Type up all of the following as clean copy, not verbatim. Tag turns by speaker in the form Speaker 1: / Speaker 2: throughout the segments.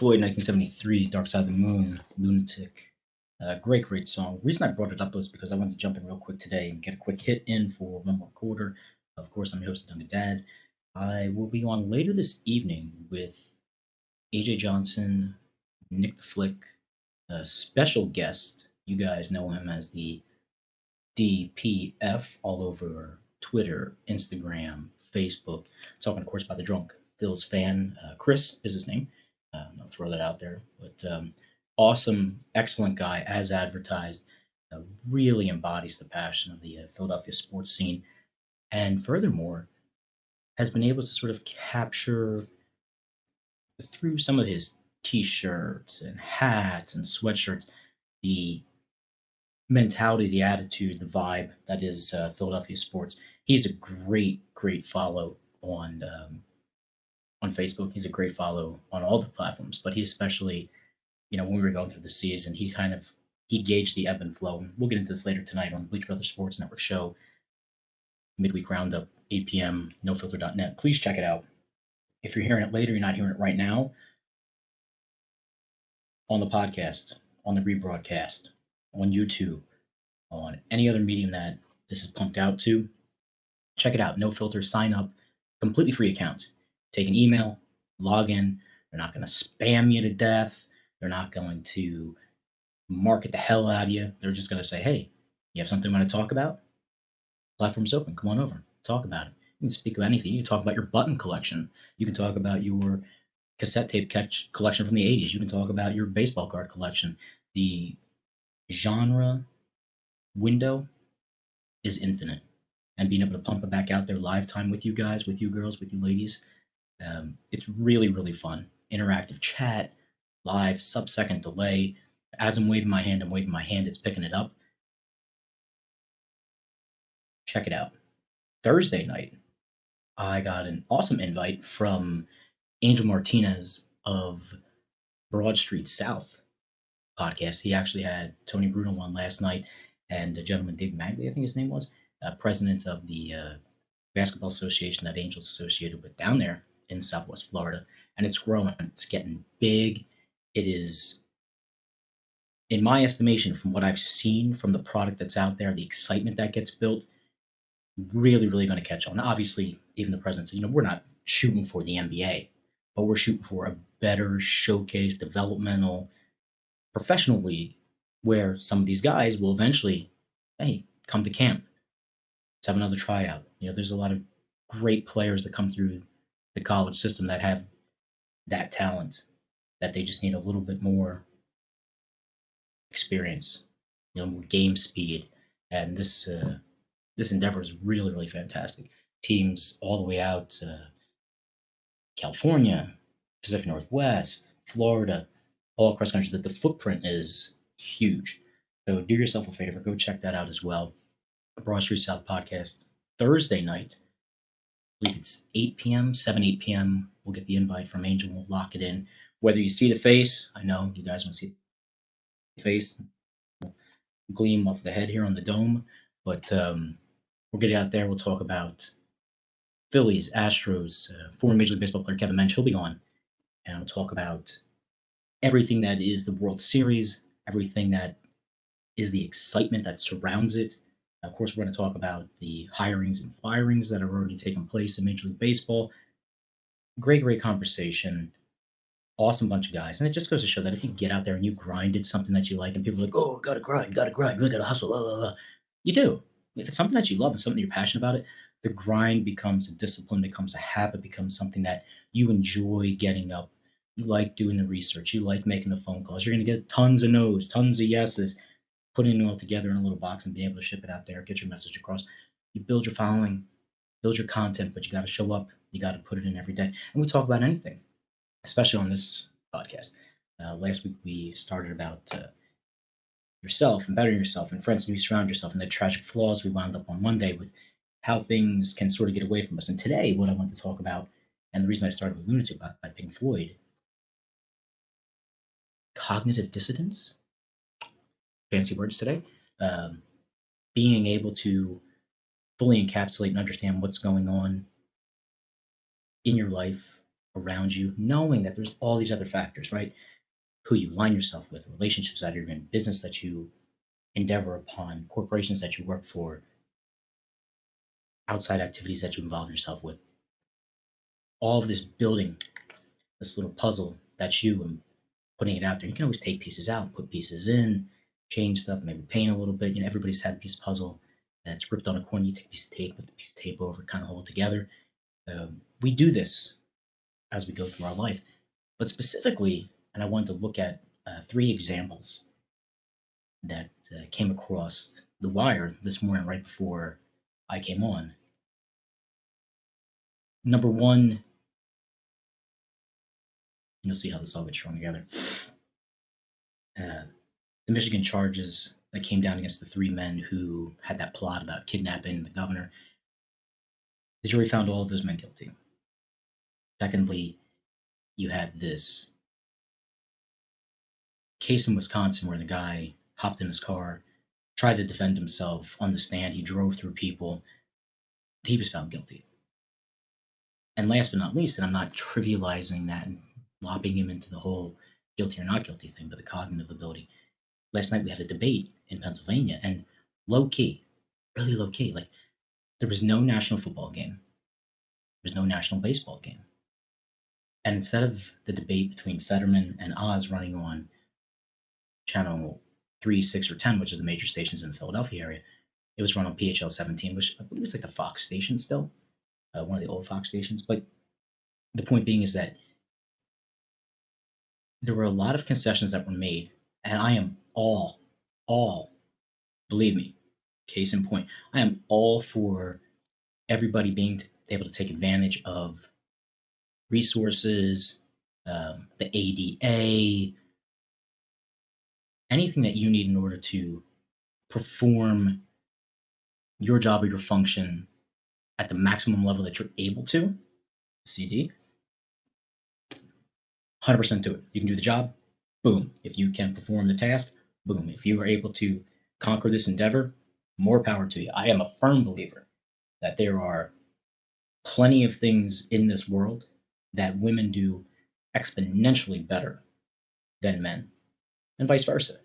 Speaker 1: Floyd, 1973, Dark Side of the Moon, Lunatic. Great song. The reason I brought it up was because I wanted to jump in real quick today and get a quick hit in for one more quarter. Of course, I'm your host, Dunkin Dad. I will be on later this evening with AJ Johnson, Nick the Flick, a special guest. You guys know him as the DPF all over Twitter, Instagram, Facebook. Talking, of course, about the drunk Phil's fan. Chris is his name. I'll throw that out there. But awesome, excellent guy, as advertised. Really embodies the passion of the Philadelphia sports scene. And furthermore, has been able to sort of capture through some of his t shirts and hats and sweatshirts the mentality, the attitude, the vibe that is Philadelphia sports. He's a great follow on Facebook. He's a great follow on all the platforms, but he especially, when we were going through the season, he gauged the ebb and flow. We'll get into this later tonight on Bleach Brothers Sports Network show, midweek roundup, 8 p.m. nofilter.net. Please check it out. If you're hearing it later, you're not hearing it right now, on the podcast, on the rebroadcast, on YouTube, on any other medium that this is pumped out to, check it out. No filter, sign up, completely free account. Take an email, log in. They're not going to spam you to death. They're not going to market the hell out of you. They're just going to say, hey, you have something you want to talk about? Platform's open. Come on over. Talk about it. You can speak of anything. You can talk about your button collection. You can talk about your cassette tape collection from the 80s. You can talk about your baseball card collection. The genre window is infinite. And being able to pump it back out there live time with you guys, with you girls, with you ladies, it's really fun. Interactive chat, live, sub-second delay. As I'm waving my hand, it's picking it up. Check it out. Thursday night, I got an awesome invite from Angel Martinez of Broad Street South podcast. He actually had Tony Bruno on last night, and a gentleman, Dave Magley, I think his name was, president of the basketball association that Angel's associated with down there in Southwest Florida. And it's growing. It's getting big. It is, in my estimation, from what I've seen from the product that's out there, the excitement that gets built, really going to catch on. Obviously, even the president said, we're not shooting for the NBA, but we're shooting for a better showcase, developmental, professional league where some of these guys will eventually, hey, come to camp. Let's have another tryout. There's a lot of great players that come through the college system that have that talent that they just need a little bit more experience, more game speed. And this endeavor is really fantastic. Teams all the way out California, Pacific Northwest, Florida, all across the country. That the footprint is huge. So do yourself a favor, go check that out as well. Broad Street South podcast Thursday night. I believe it's 8 p.m., 8 p.m. We'll get the invite from Angel. We'll lock it in. Whether you see the face, I know you guys want to see the face, gleam off the head here on the dome, but we'll get out there. We'll talk about Phillies, Astros, former Major League Baseball player Kevin Mench. He'll be on, and we'll talk about everything that is the World Series, everything that is the excitement that surrounds it. Of course, we're going to talk about the hirings and firings that are already taking place in Major League Baseball. Great conversation. Awesome bunch of guys. And it just goes to show that if you get out there and you grinded something that you like, and people are like, oh, gotta grind, really gotta hustle, blah, blah, blah. You do. If it's something that you love and something you're passionate about it, the grind becomes a discipline, becomes a habit, becomes something that you enjoy getting up. You like doing the research. You like making the phone calls. You're going to get tons of no's, tons of yeses, putting it all together in a little box and being able to ship it out there, get your message across. You build your following, build your content, but you got to show up. You got to put it in every day. And we talk about anything, especially on this podcast. Last week we started about yourself and bettering yourself and friends who you surround yourself and the tragic flaws. We wound up on Monday with how things can sort of get away from us. And today, what I want to talk about, and the reason I started with Lunatic by Pink Floyd, cognitive dissonance. Fancy words today. Being able to fully encapsulate and understand what's going on in your life around you, knowing that there's all these other factors, right? Who you align yourself with, relationships that you're in, business that you endeavor upon, corporations that you work for, outside activities that you involve yourself with. All of this building, this little puzzle that's you, and putting it out there. You can always take pieces out, put pieces in, change stuff, maybe paint a little bit. Everybody's had a piece of puzzle that's ripped on a corner. You take a piece of tape, put the piece of tape over, kind of hold it together. We do this as we go through our life. But specifically, and I wanted to look at three examples that came across the wire this morning right before I came on. Number one, you'll see how this all gets strung together. The Michigan charges that came down against the three men who had that plot about kidnapping the governor. The jury found all of those men guilty. Secondly, you had this case in Wisconsin where the guy hopped in his car, tried to defend himself on the stand. He drove through people. He was found guilty. And last but not least, and I'm not trivializing that and lobbing him into the whole guilty or not guilty thing, but the cognitive ability. Last night we had a debate in Pennsylvania, and low key, really low key, like there was no national football game, there was no national baseball game. And instead of the debate between Fetterman and Oz running on channel 3, 6, or 10, which is the major stations in the Philadelphia area, it was run on PHL 17, which I believe was like the Fox station still, one of the old Fox stations. But the point being is that there were a lot of concessions that were made, and I am all, believe me, case in point, I am all for everybody being able to take advantage of resources, the ADA, anything that you need in order to perform your job or your function at the maximum level that you're able to. CD, 100% do it. You can do the job, boom. If you can perform the task, boom. If you are able to conquer this endeavor, more power to you. I am a firm believer that there are plenty of things in this world that women do exponentially better than men, and vice versa.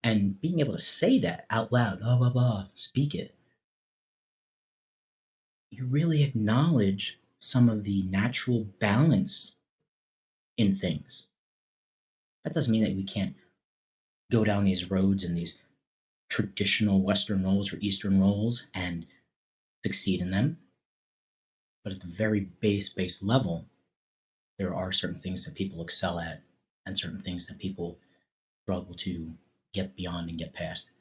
Speaker 1: And being able to say that out loud, blah, blah, blah, speak it, you really acknowledge some of the natural balance in things. That doesn't mean that we can't go down these roads and these traditional Western roles or Eastern roles and succeed in them. But at the very base level, there are certain things that people excel at and certain things that people struggle to get beyond and get past.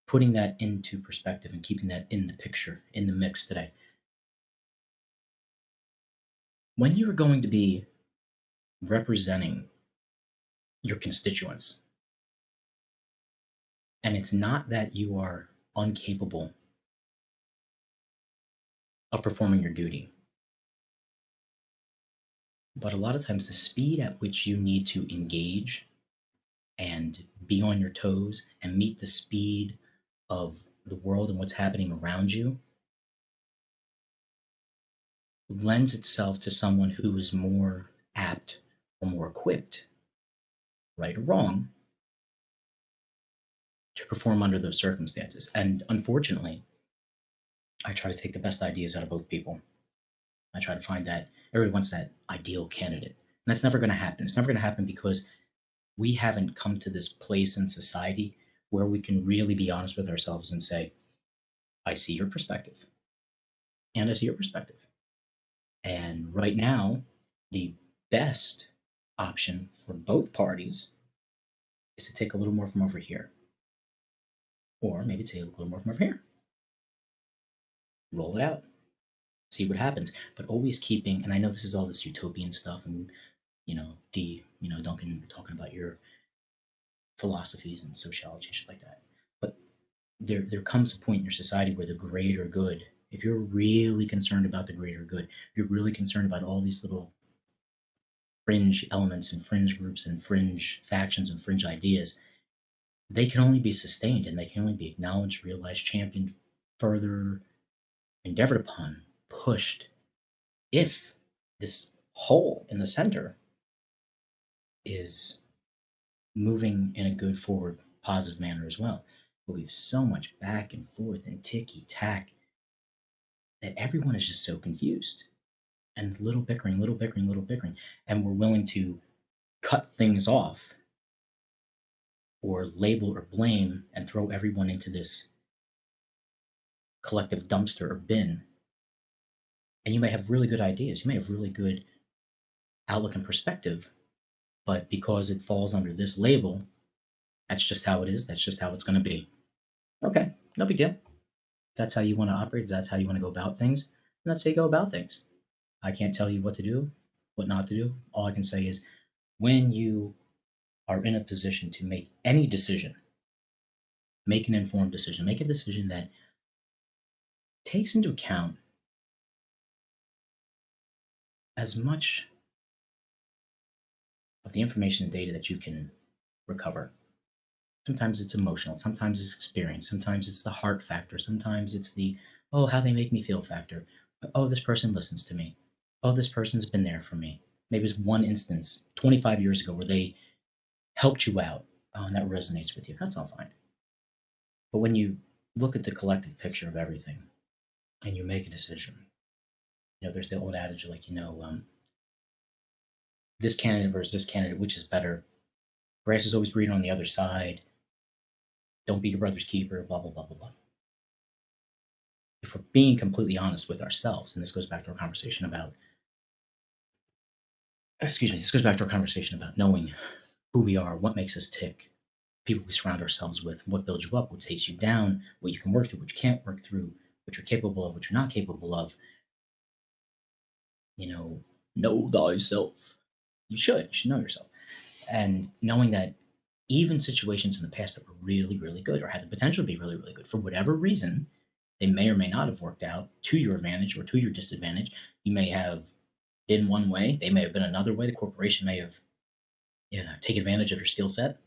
Speaker 1: Putting that into perspective and keeping that in the picture, in the mix today. When you are going to be representing your constituents, and it's not that you are incapable of performing your duty, but a lot of times the speed at which you need to engage and be on your toes and meet the speed of the world and what's happening around you lends itself to someone who is more apt or more equipped, right or wrong, to perform under those circumstances. And unfortunately, I try to take the best ideas out of both people. I try to find that everyone wants that ideal candidate. And that's never going to happen. It's never going to happen because we haven't come to this place in society where we can really be honest with ourselves and say, I see your perspective, and I see your perspective. And right now, the best option for both parties is to take a little more from over here, or maybe take a little more from over here. Roll it out, see what happens, but always keeping. And I know this is all this utopian stuff, and Duncan talking about your philosophies and sociology and shit like that. But there comes a point in your society where the greater good, if you're really concerned about the greater good, if you're really concerned about all these little fringe elements and fringe groups and fringe factions and fringe ideas, they can only be sustained and they can only be acknowledged, realized, championed, further endeavored upon, pushed, if this hole in the center is moving in a good forward positive manner as well. But we have so much back and forth and ticky tack that everyone is just so confused and little bickering, little bickering, little bickering. And we're willing to cut things off or label or blame and throw everyone into this collective dumpster or bin. And you may have really good ideas, you may have really good outlook and perspective, but because it falls under this label, that's just how it is. That's just how it's going to be. Okay, no big deal. If that's how you want to operate, if that's how you want to go about things, and that's how you go about things. I can't tell you what to do, what not to do. All I can say is when you are in a position to make any decision, make an informed decision, make a decision that takes into account as much of the information and data that you can recover. Sometimes it's emotional, sometimes it's experience, sometimes it's the heart factor, sometimes it's the, oh, how they make me feel factor. Oh, this person listens to me. Oh, this person's been there for me. Maybe it's one instance 25 years ago where they helped you out. Oh, and that resonates with you. That's all fine. But when you look at the collective picture of everything and you make a decision, there's the old adage like, this candidate versus this candidate, which is better? Grass is always greener on the other side. Don't be your brother's keeper, blah, blah, blah, blah, blah. If we're being completely honest with ourselves, and this goes back to our conversation about, this goes back to our conversation about knowing who we are, what makes us tick, people we surround ourselves with, what builds you up, what takes you down, what you can work through, what you can't work through, what you're capable of, what you're not capable of. Know thyself. You should know yourself. And knowing that even situations in the past that were really, really good or had the potential to be really, really good, for whatever reason, they may or may not have worked out to your advantage or to your disadvantage. You may have been one way, they may have been another way. The corporation may have, take advantage of your skill set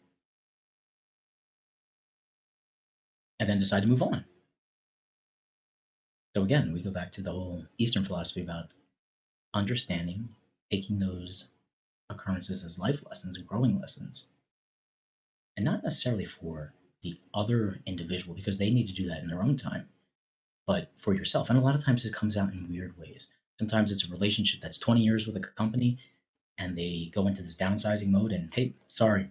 Speaker 1: and then decide to move on. So again, we go back to the whole Eastern philosophy about understanding, taking those occurrences as life lessons and growing lessons, and not necessarily for the other individual because they need to do that in their own time, but for yourself. And a lot of times it comes out in weird ways. Sometimes it's a relationship that's 20 years with a company and they go into this downsizing mode and, hey, sorry,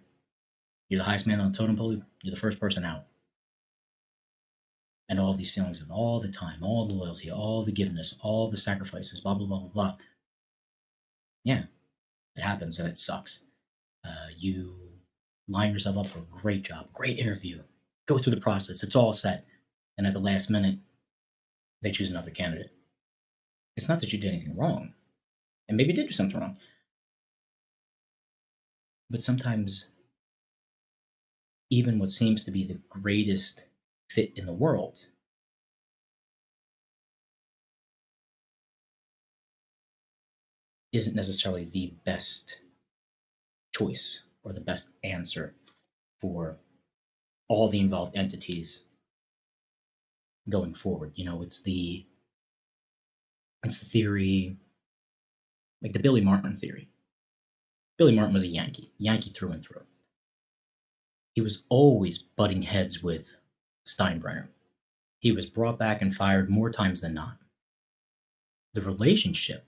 Speaker 1: you're the highest man on the totem pole, you're the first person out. And all of these feelings of all the time, all the loyalty, all the giveness, all the sacrifices, blah, blah, blah, blah, blah. Yeah, it happens and it sucks. You line yourself up for a great job, great interview, go through the process, it's all set. And at the last minute, they choose another candidate. It's not that you did anything wrong, and maybe you did do something wrong, but sometimes even what seems to be the greatest fit in the world isn't necessarily the best choice or the best answer for all the involved entities going forward. It's the theory, like the Billy Martin theory. Billy Martin was a Yankee through and through. He was always butting heads with Steinbrenner. He was brought back and fired more times than not. The relationship,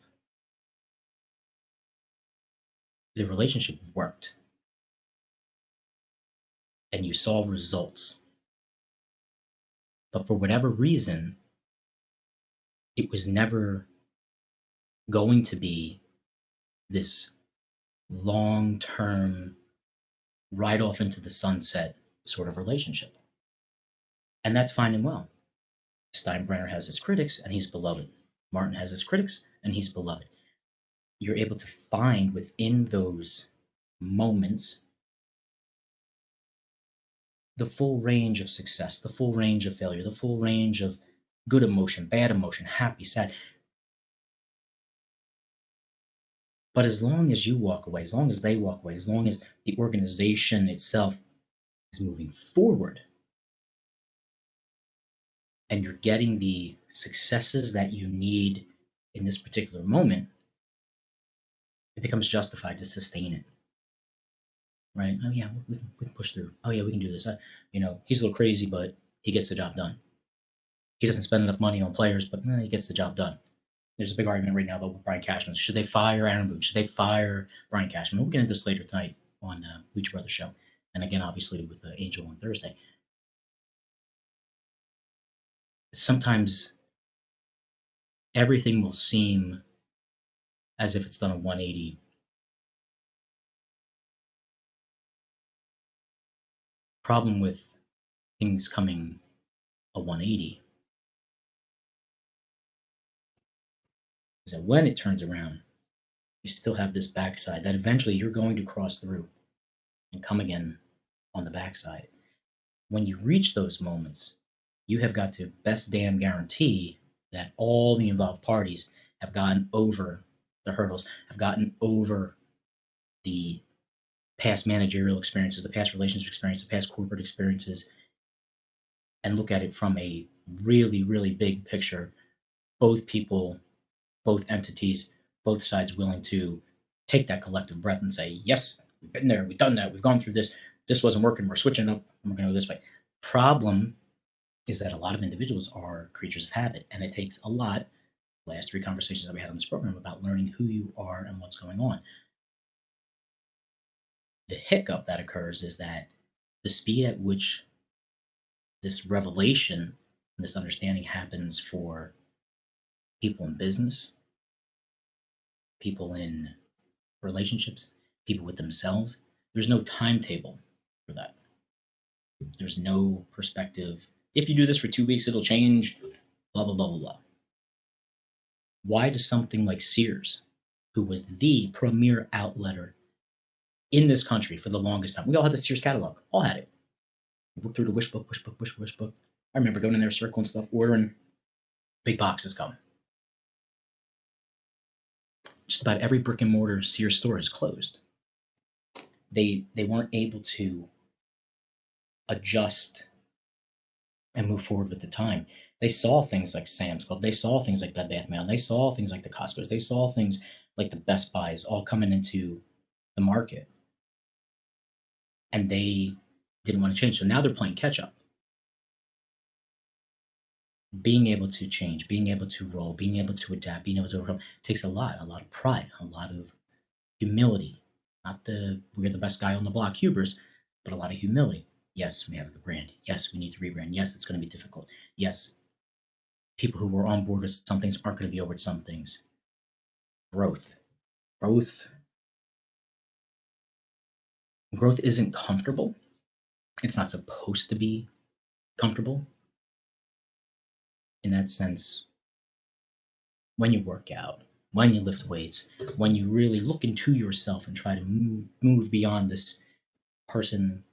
Speaker 1: the relationship worked, and you saw results. But for whatever reason, it was never going to be this long term, right off into the sunset sort of relationship. And that's fine and well. Steinbrenner has his critics and he's beloved. Martin has his critics and he's beloved. You're able to find within those moments the full range of success, the full range of failure, the full range of good emotion, bad emotion, happy, sad. But as long as you walk away, as long as they walk away, as long as the organization itself is moving forward and you're getting the successes that you need in this particular moment, it becomes justified to sustain it, right? Oh yeah, we can push through. Oh yeah, we can do this. He's a little crazy, but he gets the job done. He doesn't spend enough money on players, but he gets the job done. There's a big argument right now about Brian Cashman. Should they fire Aaron Boone? Should they fire Brian Cashman? We'll get into this later tonight on Lucha Brothers show, and again, obviously with Angel on Thursday. Sometimes everything will seem as if it's done a 180. Problem with things coming a 180 is that when it turns around, you still have this backside that eventually you're going to cross through and come again on the backside. When you reach those moments, you have got to best damn guarantee that all the involved parties have gotten over the hurdles, have gotten over the past managerial experiences, the past relationship experience, the past corporate experiences, and look at it from a really, really big picture. Both people, both entities, both sides willing to take that collective breath and say, yes, we've been there, we've done that, we've gone through this. This wasn't working, we're switching up, and we're going to go this way. Problem is that a lot of individuals are creatures of habit, and it takes a lot. Last three conversations that we had on this program about learning who you are and what's going on. The hiccup that occurs is that the speed at which this revelation, this understanding happens for people in business, people in relationships, people with themselves, there's no timetable for that. There's no perspective. If you do this for 2 weeks, it'll change, blah, blah, blah, blah, blah. Why does something like Sears, who was the premier outletter in this country for the longest time, we all had the Sears catalog, all had it. Look through the wish book. I remember going in there, circling stuff, ordering. Big boxes come. Just about every brick and mortar Sears store is closed. They weren't able to adjust and move forward with the time. They saw things like Sam's Club. They saw things like Bed Bath Beyond. They saw things like the Costco's. They saw things like the Best Buys all coming into the market, and they didn't want to change. So now they're playing catch up. Being able to change, being able to roll, being able to adapt, being able to overcome takes a lot of pride, a lot of humility. Not the we're the best guy on the block hubris, but a lot of humility. Yes, we have a good brand. Yes, we need to rebrand. Yes, it's going to be difficult. Yes, people who were on board with some things aren't going to be over with some things. Growth. Growth. Growth isn't comfortable. It's not supposed to be comfortable. In that sense, when you work out, when you lift weights, when you really look into yourself and try to move beyond this person,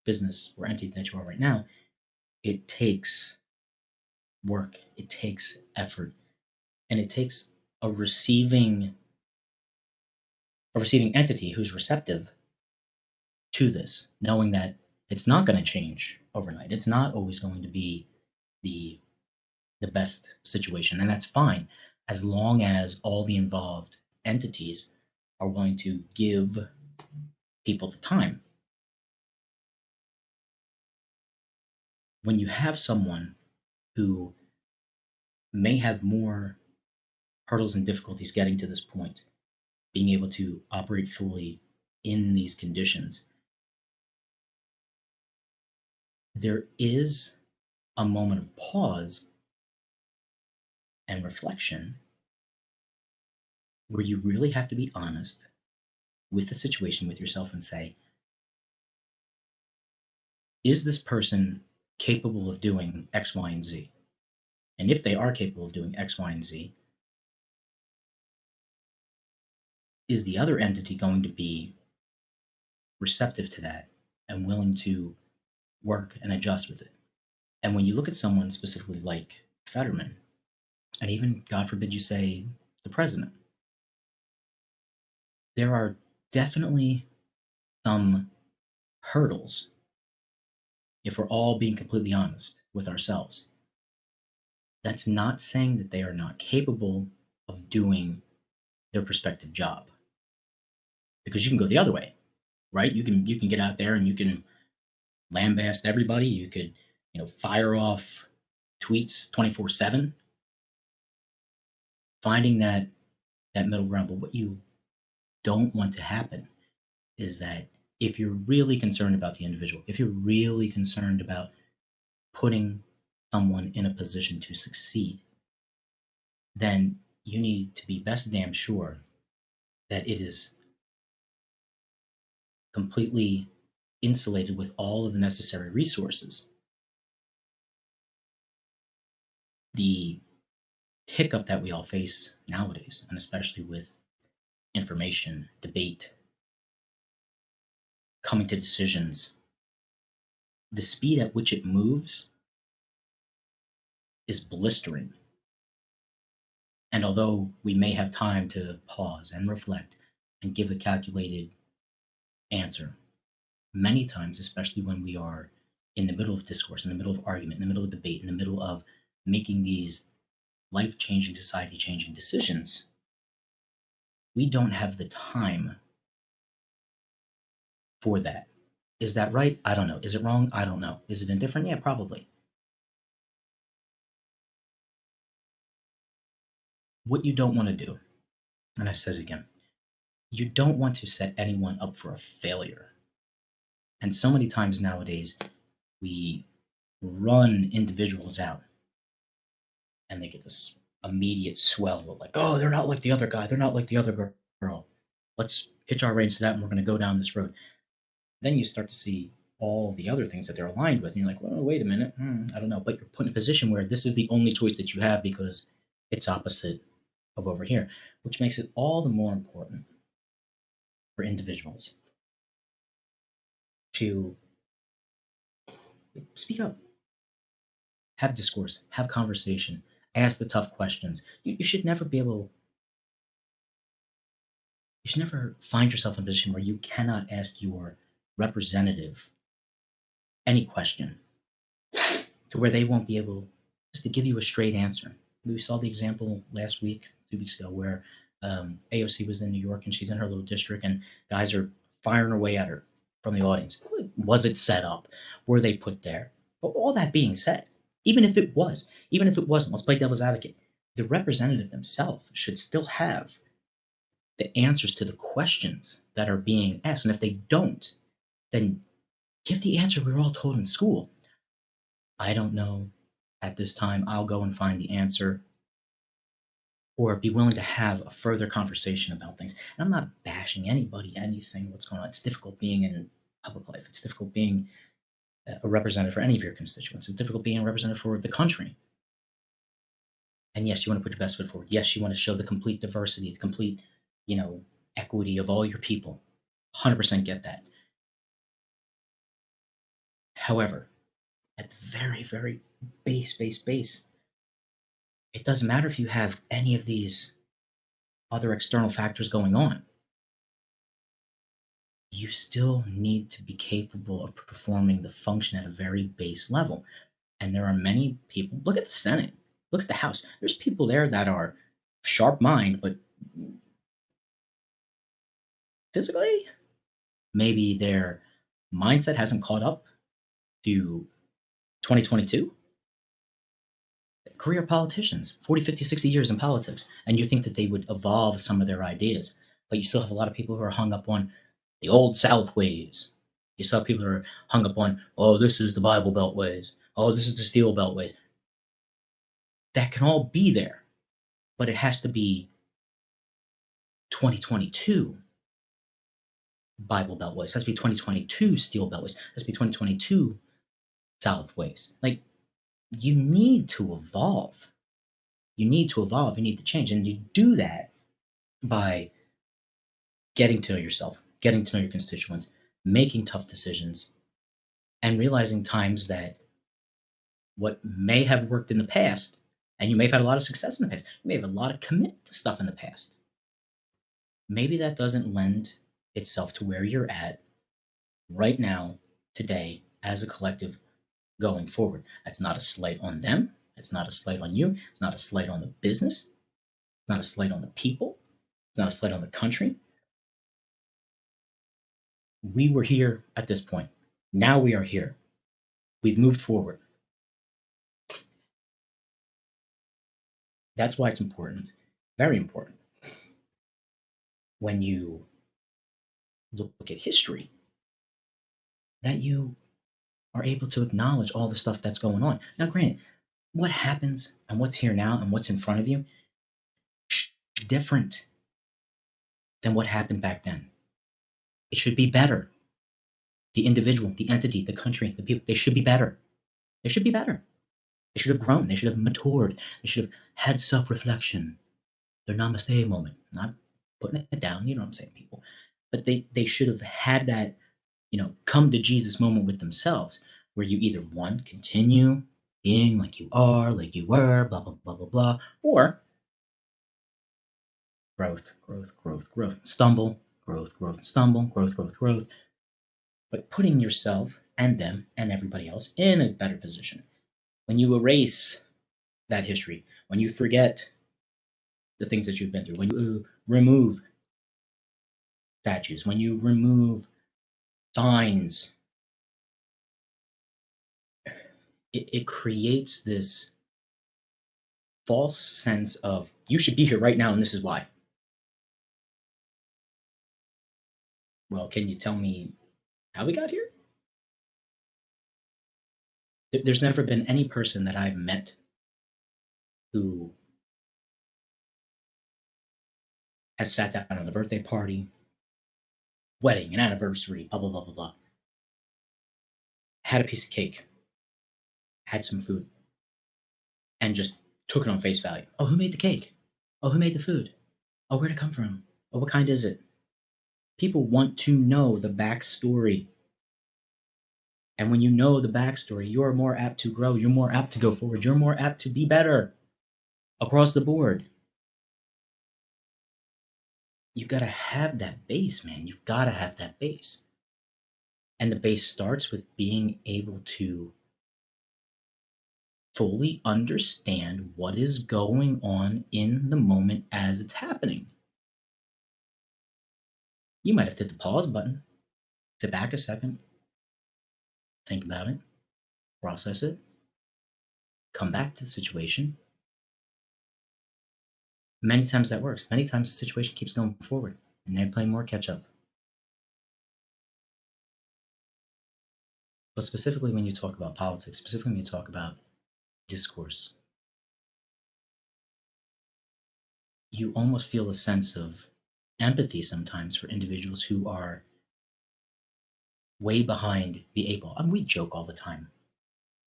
Speaker 1: business, or entity that you are right now, it takes work, it takes effort, and it takes a receiving entity who's receptive to this, knowing that it's not going to change overnight. It's not always going to be the best situation, and that's fine as long as all the involved entities are willing to give people the time. When you have someone who may have more hurdles and difficulties getting to this point, being able to operate fully in these conditions, there is a moment of pause and reflection where you really have to be honest with the situation, with yourself, and say, is this person capable of doing X, Y, and Z? And if they are capable of doing X, Y, and Z, is the other entity going to be receptive to that and willing to work and adjust with it? And when you look at someone specifically like Fetterman, and even, God forbid, you say the president, there are definitely some hurdles, if we're all being completely honest with ourselves. That's not saying that they are not capable of doing their prospective job. because you can go the other way, right? You can get out there and you can lambast everybody. You could, fire off tweets 24/7, finding that middle ground. But what you don't want to happen is that if you're really concerned about the individual, if you're really concerned about putting someone in a position to succeed, then you need to be best damn sure that it is completely insulated with all of the necessary resources. The hiccup that we all face nowadays, and especially with information, debate, coming to decisions, the speed at which it moves is blistering. And although we may have time to pause and reflect and give a calculated answer, many times, especially when we are in the middle of discourse, in the middle of argument, in the middle of debate, in the middle of making these life changing, society changing decisions, we don't have the time for that. Is that right? I don't know. Is it wrong? I don't know. Is it indifferent? Yeah, probably. What you don't want to do, and I said it again, you don't want to set anyone up for a failure. And so many times nowadays, we run individuals out and they get this immediate swell of like, oh, they're not like the other guy. They're not like the other girl. Let's hitch our reins to that and we're going to go down this road. Then you start to see all the other things that they're aligned with. And you're like, well, wait a minute. I don't know. But you're put in a position where this is the only choice that you have because it's opposite of over here, which makes it all the more important for individuals to speak up, have discourse, have conversation, ask the tough questions. You should never be able, you should never find yourself in a position where you cannot ask your representative any question to where they won't be able just to give you a straight answer. We saw the example last week, 2 weeks ago, where AOC was in New York and she's in her little district, and guys are firing away at her from the audience. Was it set up? Were they put there? But all that being said, even if it was, even if it wasn't, let's play devil's advocate. The representative themselves should still have the answers to the questions that are being asked. And if they don't, then give the answer we were all told in school. I don't know at this time. I'll go and find the answer, or be willing to have a further conversation about things. And I'm not bashing anybody, anything, what's going on. It's difficult being in public life. It's difficult being a representative for any of your constituents. It's difficult being a representative for the country. And yes, you want to put your best foot forward. Yes, you want to show the complete diversity, the complete, equity of all your people. 100% get that. However, at the very, very base, it doesn't matter if you have any of these other external factors going on. You still need to be capable of performing the function at a very base level. And there are many people, look at the Senate, look at the House. There's people there that are sharp mind, but physically, maybe their mindset hasn't caught up to 2022. Career politicians, 40, 50, 60 years in politics, and you think that they would evolve some of their ideas. But you still have a lot of people who are hung up on the old South ways. You still have people who are hung up on, oh, this is the Bible Belt ways. Oh, this is the Steel Belt ways. That can all be there, but it has to be 2022 Bible Belt ways. It has to be 2022 Steel Belt ways. It has to be 2022 South ways. Like, you need to evolve. You need to evolve. You need to change. And you do that by getting to know yourself, getting to know your constituents, making tough decisions, and realizing times that what may have worked in the past, and you may have had a lot of success in the past, you may have a lot of commit to stuff in the past. Maybe that doesn't lend itself to where you're at right now, today, as a collective going forward. That's not a slight on them. It's not a slight on you. It's not a slight on the business. It's not a slight on the people. It's not a slight on the country. We were here at this point. Now we are here. We've moved forward. That's why it's important, very important, when you look at history, that you are able to acknowledge all the stuff that's going on. Now, granted, what happens and what's here now and what's in front of you is different than what happened back then. It should be better. The individual, the entity, the country, the people, they should be better. They should be better. They should have grown. They should have matured. They should have had self reflection. Their namaste moment. Not putting it down, you know what I'm saying, people. But they should have had that, come to Jesus moment with themselves, where you either one, continue being like you are, like you were, blah, blah, blah, blah, blah, or growth, growth, growth, growth, stumble, growth, growth, stumble, growth, growth, growth, but putting yourself and them and everybody else in a better position. When you erase that history, when you forget the things that you've been through, when you remove statues, when you remove signs, it creates this false sense of you should be here right now and this is why. Well, can you tell me how we got here? There's never been any person that I've met who has sat down on a birthday party, wedding, an anniversary, blah, blah, blah, blah, blah, had a piece of cake, had some food, and just took it on face value. Oh, who made the cake? Oh, who made the food? Oh, where'd it come from? Oh, what kind is it? People want to know the backstory. And when you know the backstory, you're more apt to grow. You're more apt to go forward. You're more apt to be better across the board. You got to have that base, man. You've got to have that base. And the base starts with being able to fully understand what is going on in the moment as it's happening. You might have to hit the pause button, sit back a second, think about it, process it, come back to the situation. Many times that works. Many times the situation keeps going forward and they're playing more catch up. But specifically when you talk about politics, specifically when you talk about discourse, you almost feel a sense of empathy sometimes for individuals who are way behind the eight ball. I mean, we joke all the time,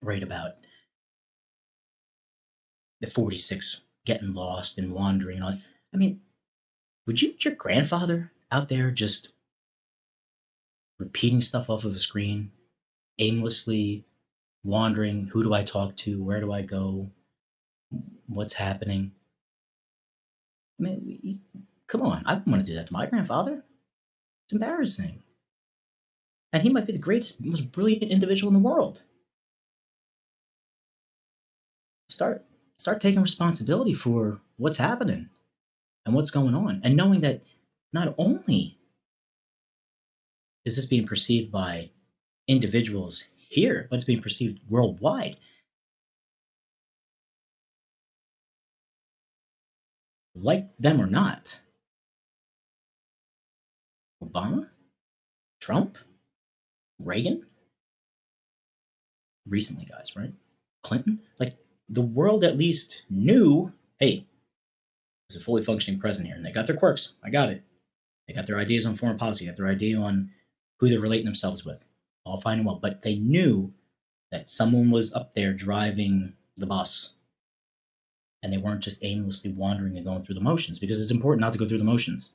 Speaker 1: right, about the 46 getting lost and wandering. And all. I mean, would you your grandfather out there just repeating stuff off of a screen, aimlessly wandering? Who do I talk to? Where do I go? What's happening? I mean, come on. I wouldn't want to do that to my grandfather. It's embarrassing. And he might be the greatest, most brilliant individual in the world. Start start taking responsibility for what's happening and what's going on, and knowing that not only is this being perceived by individuals here, but it's being perceived worldwide. Like them or not, Obama, Trump, Reagan, recently, guys, right? Clinton, like the world at least knew, hey, there's a fully functioning president here, and they got their quirks. I got it. They got their ideas on foreign policy, got their idea on who they're relating themselves with. All fine and well, but they knew that someone was up there driving the bus, and they weren't just aimlessly wandering and going through the motions, because it's important not to go through the motions.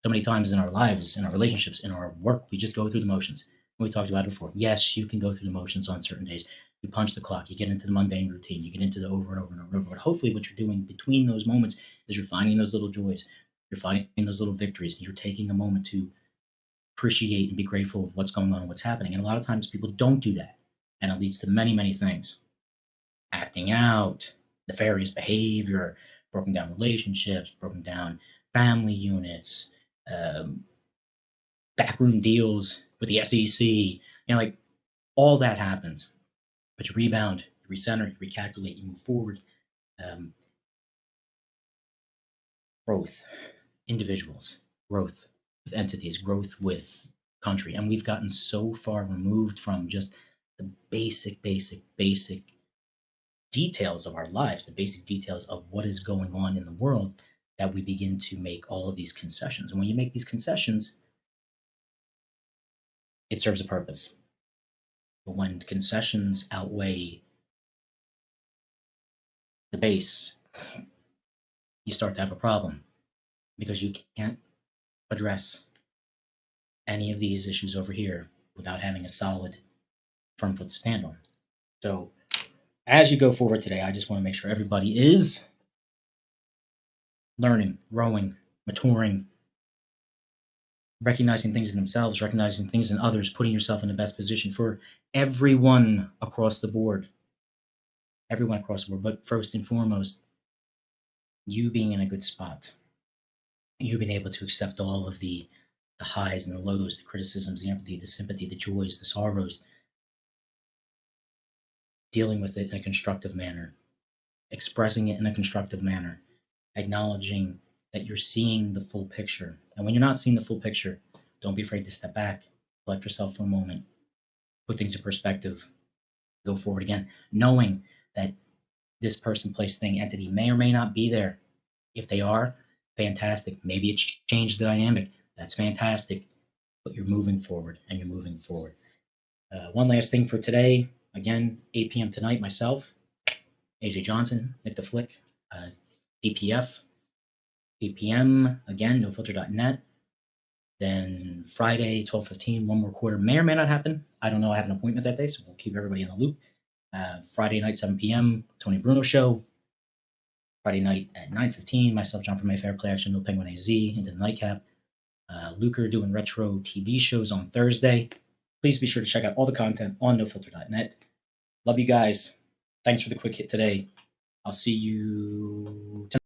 Speaker 1: So many times in our lives, in our relationships, in our work, we just go through the motions. We talked about it before. Yes, you can go through the motions on certain days. You punch the clock, you get into the mundane routine, you get into the over and over and over and over. But hopefully, what you're doing between those moments is you're finding those little joys, you're finding those little victories, and you're taking a moment to appreciate and be grateful of what's going on and what's happening. And a lot of times people don't do that. And it leads to many, many things. Acting out, nefarious behavior, broken down relationships, broken down family units, um, backroom deals with the SEC. Like all that happens. But you rebound, you recenter, you recalculate, you move forward. Growth, individuals, growth with entities, growth with country. And we've gotten so far removed from just the basic details of our lives, the basic details of what is going on in the world, that we begin to make all of these concessions. And when you make these concessions, it serves a purpose. But when concessions outweigh the base, you start to have a problem, because you can't address any of these issues over here without having a solid, firm foot to stand on. So as you go forward today, I just want to make sure everybody is learning, growing, maturing, recognizing things in themselves, recognizing things in others, putting yourself in the best position for everyone across the board. Everyone across the board. But first and foremost, you being in a good spot. You being able to accept all of the highs and the lows, the criticisms, the empathy, the sympathy, the joys, the sorrows, dealing with it in a constructive manner, expressing it in a constructive manner, acknowledging that you're seeing the full picture. And when you're not seeing the full picture, don't be afraid to step back, collect yourself for a moment, put things in perspective, go forward again, knowing that this person, place, thing, entity may or may not be there. If they are, fantastic. Maybe it's changed the dynamic. That's fantastic. But you're moving forward, and you're moving forward. One last thing for today. Again, 8 p.m. tonight, myself, AJ Johnson, Nick the Flick, DPF, 8 p.m. Again, nofilter.net. Then Friday, 12:15, one more quarter. May or may not happen. I don't know. I have an appointment that day, so we'll keep everybody in the loop. Friday night, 7 p.m., Tony Bruno Show. Friday night at 9:15, myself, John from Mayfair, Play Action, No Penguin AZ, into the Nightcap. Luker doing retro TV shows on Thursday. Please be sure to check out all the content on nofilter.net. Love you guys. Thanks for the quick hit today. I'll see you tonight.